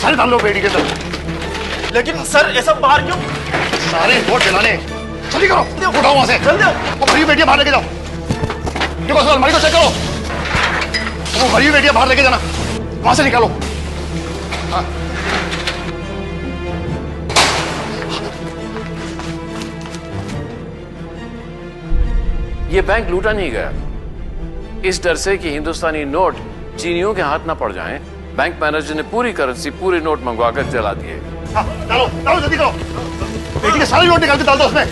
सारे डाल लो पेटी के अंदर। लेकिन सर ऐसा बाहर क्यों? सारे नोट जलाने, जल्दी करो, उठाओ वहां से, जल्दी। वो भरी बेटियां बाहर लेके जाओ। देखो सर अलमारी को चेक करो, वो भरी बेटियां बाहर लेके जाना, वहां से निकालो। हाँ। ये बैंक लूटा नहीं गया। इस डर से कि हिंदुस्तानी नोट चीनियों के हाथ ना पड़ जाएं, बैंक मैनेजर ने पूरी करेंसी, पूरे नोट मंगवाकर जला दिए। हाँ, डालो डालो जल्दी करो, बेटी के सारे नोट निकाल के डाल दो उसमें।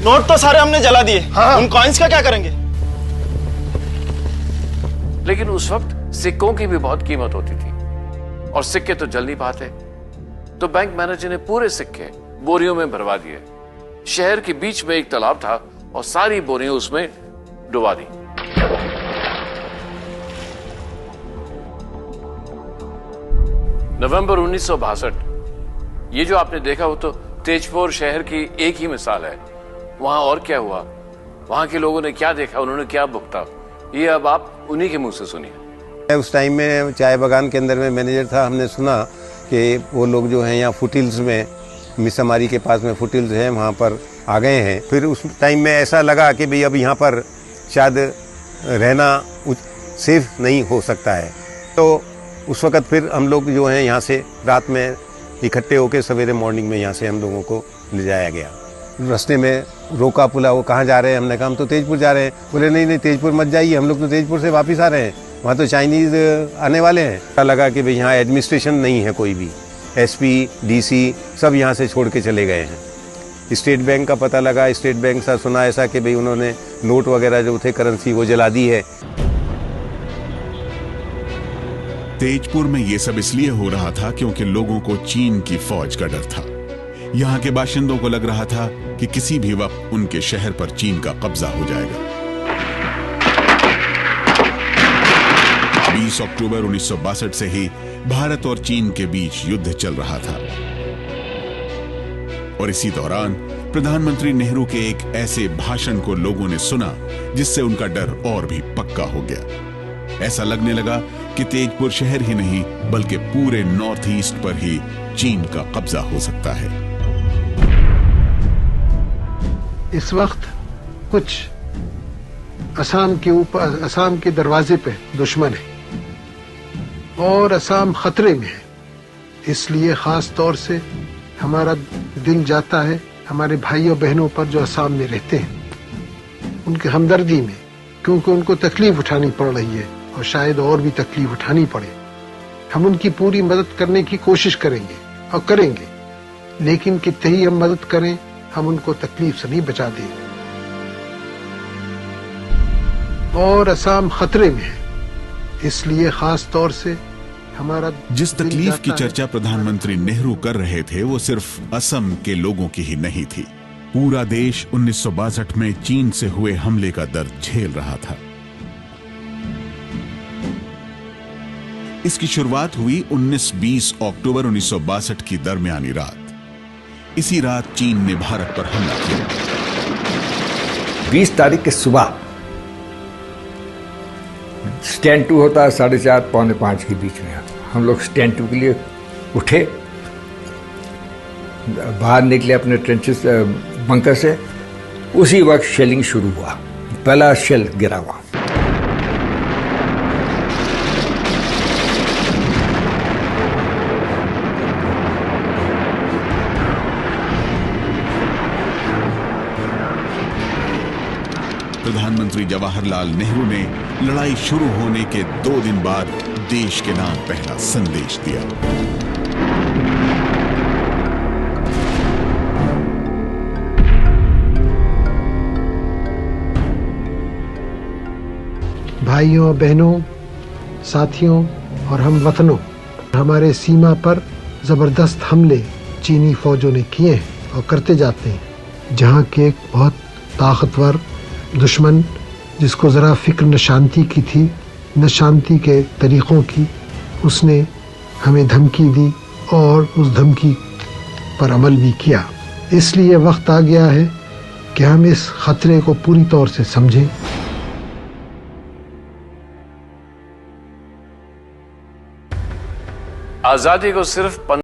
नोट तो सारे हमने जला दिए। हाँ। उन कॉइन्स का क्या करेंगे? लेकिन उस वक्त सिक्कों की भी बहुत कीमत होती थी और सिक्के तो जल नहीं पाते, तो बैंक मैनेजर ने पूरे सिक्के बोरियों में भरवा दिए। शहर के बीच में एक तालाब था और सारी बोरियां उसमें डुबा दी। नवंबर 1962। ये जो आपने देखा वो तो तेजपुर शहर की एक ही मिसाल है। वहां और क्या हुआ, वहां के लोगों ने क्या देखा, उन्होंने क्या भुगता, ये अब आप उन्हीं के मुंह से सुनिए। उस टाइम में चाय बागान के अंदर में मैनेजर था। हमने सुना कि वो लोग जो हैं यहाँ फुटिल्स में, मिसमारी के पास में फुटिल्स हैं, वहाँ पर आ गए हैं। फिर उस टाइम में ऐसा लगा कि भाई अब यहाँ पर शायद रहना सेफ नहीं हो सकता है। तो उस वक़्त फिर हम लोग जो हैं यहाँ से रात में इकट्ठे होकर सवेरे मॉर्निंग में यहाँ से हम लोगों को ले जाया गया। रास्ते में रोका पुला, वो कहाँ जा रहे हैं? हमने कहा हम तो तेजपुर जा रहे हैं। बोले नहीं नहीं तेजपुर मत जाइए, हम लोग तो तेजपुर से वापस आ रहे हैं, वहाँ तो चाइनीज़ आने वाले हैं। पता लगा कि भाई यहाँ एडमिनिस्ट्रेशन नहीं है, कोई भी एसपी डीसी सब यहाँ से छोड़ के चले गए हैं। स्टेट बैंक का पता लगा, स्टेट बैंक से सुना ऐसा कि भाई उन्होंने नोट वगैरह जो थे करेंसी वो जला दी है। तेजपुर में ये सब इसलिए हो रहा था क्योंकि लोगों को चीन की फौज का डर था। यहाँ के बाशिंदों को लग रहा था कि किसी भी वक्त उनके शहर पर चीन का कब्जा हो जाएगा। 20 अक्टूबर 1962 से ही भारत और चीन के बीच युद्ध चल रहा था और इसी दौरान प्रधानमंत्री नेहरू के एक ऐसे भाषण को लोगों ने सुना जिससे उनका डर और भी पक्का हो गया। ऐसा लगने लगा कि तेजपुर शहर ही नहीं बल्कि पूरे नॉर्थ ईस्ट पर ही चीन का कब्जा हो सकता है। इस वक्त कुछ असम के दरवाजे पे दुश्मन है और असम खतरे में है। इसलिए खास तौर से हमारा दिल जाता है हमारे भाइयों बहनों पर जो असम में रहते हैं, उनके हमदर्दी में, क्योंकि उनको तकलीफ उठानी पड़ रही है और शायद और भी तकलीफ उठानी पड़े। हम उनकी पूरी मदद करने की कोशिश करेंगे और करेंगे, लेकिन कितनी ही हम मदद करें हम उनको तकलीफ से नहीं बचा देंगे। और असम खतरे में है, इसलिए खास तौर से हमारा जिस तकलीफ की चर्चा प्रधानमंत्री नेहरू कर रहे थे वो सिर्फ असम के लोगों की ही नहीं थी। पूरा देश 1962 में चीन से हुए हमले का दर्द झेल रहा था। इसकी शुरुआत हुई 19-20 अक्टूबर 1962 की दरमियानी रात। इसी रात चीन ने भारत पर हमला किया। 20 तारीख की सुबह स्टैंड 2 होता है 4:30 पौने 5 के बीच में। हम लोग स्टैंड 2 के लिए उठे, बाहर निकले अपने ट्रेंचेस बंकर से। उसी वक्त शेलिंग शुरू हुआ, पहला शेल गिरा हुआ। प्रधानमंत्री जवाहरलाल नेहरू ने लड़ाई शुरू होने के 2 दिन बाद देश के नाम पहला संदेश दिया। भाइयों बहनों, साथियों और हम वतनों, हमारे सीमा पर जबरदस्त हमले चीनी फौजों ने किए हैं और करते जाते हैं। जहां के एक बहुत ताकतवर दुश्मन, जिसको ज़रा फिक्र न शांति की थी न शांति के तरीक़ों की, उसने हमें धमकी दी और उस धमकी पर अमल भी किया। इसलिए वक्त आ गया है कि हम इस ख़तरे को पूरी तौर से समझें आजादी को सिर्फ